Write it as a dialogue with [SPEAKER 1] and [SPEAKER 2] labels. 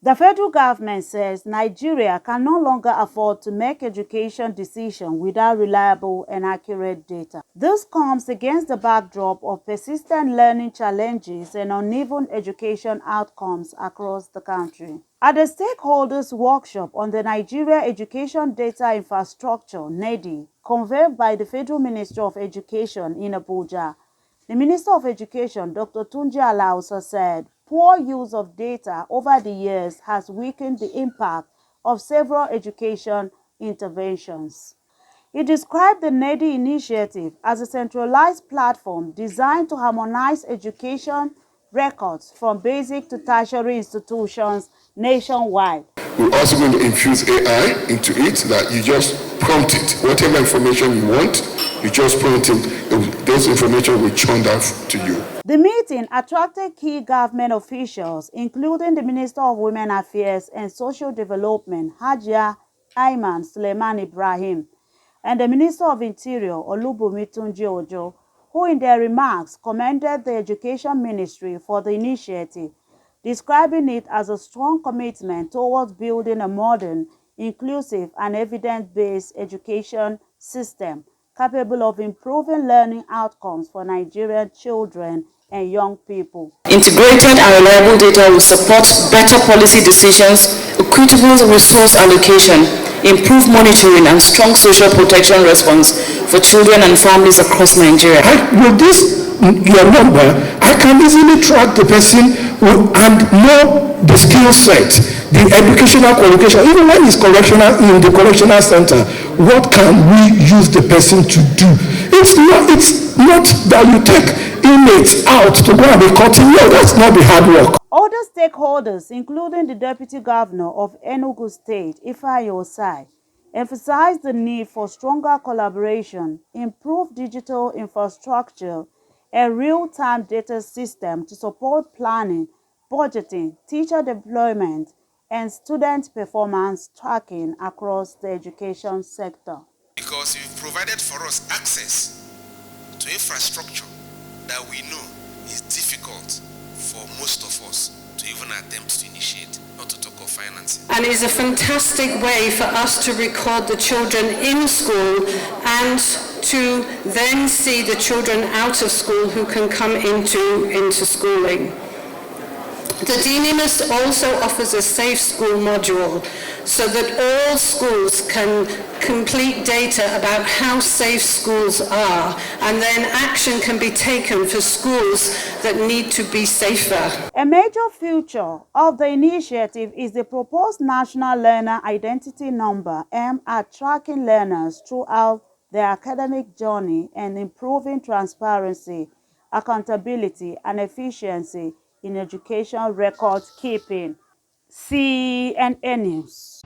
[SPEAKER 1] The federal government says Nigeria can no longer afford to make education decisions without reliable and accurate data. This comes against the backdrop of persistent learning challenges and uneven education outcomes across the country. At the stakeholders' workshop on the Nigeria Education Data Infrastructure (NEDI), convened by the Federal Ministry of Education in Abuja, the Minister of Education, Dr. Tunji Alausa, said poor use of data over the years has weakened the impact of several education interventions. He described the NEDI initiative as a centralized platform designed to harmonize education records from basic to tertiary institutions nationwide.
[SPEAKER 2] We're also going to infuse AI into it, that you just prompt it. Whatever information you want, you just prompt it. Those information will churn out to you.
[SPEAKER 1] The meeting attracted key government officials, including the Minister of Women Affairs and Social Development, Hajiya Imaan Sulaiman-Ibrahim, and the Minister of Interior, Olubunmi Tunji-Ojo, who in their remarks commended the Education Ministry for the initiative, describing it as a strong commitment towards building a modern, inclusive and evidence-based education system capable of improving learning outcomes for Nigerian children and young people.
[SPEAKER 3] Integrated and reliable data will support better policy decisions, equitable resource allocation, improved monitoring and strong social protection response for children and families across Nigeria.
[SPEAKER 2] With this, your number, I can easily track the person and know the skill set, the educational qualification, even when he's correctional in the correctional center. What can we use the person to do? It's not that you take inmates out to go and be cutting. No, that's not the hard work.
[SPEAKER 1] Other stakeholders, including the Deputy Governor of Enugu State, Ifeanyi Osai, emphasized the need for stronger collaboration, improved digital infrastructure, and real-time data system to support planning, budgeting, teacher deployment, and student performance tracking across the education sector.
[SPEAKER 4] Because you've provided for us access to infrastructure that we know is difficult for most of us to even attempt to initiate, not to talk of financing.
[SPEAKER 3] And it's a fantastic way for us to record the children in school and to then see the children out of school who can come into schooling. The DNIMIS also offers a safe school module so that all schools can complete data about how safe schools are, and then action can be taken for schools that need to be safer.
[SPEAKER 1] A major feature of the initiative is the proposed National Learner Identity Number aimed at tracking learners throughout their academic journey and improving transparency, accountability, and efficiency in education record keeping. CNN News.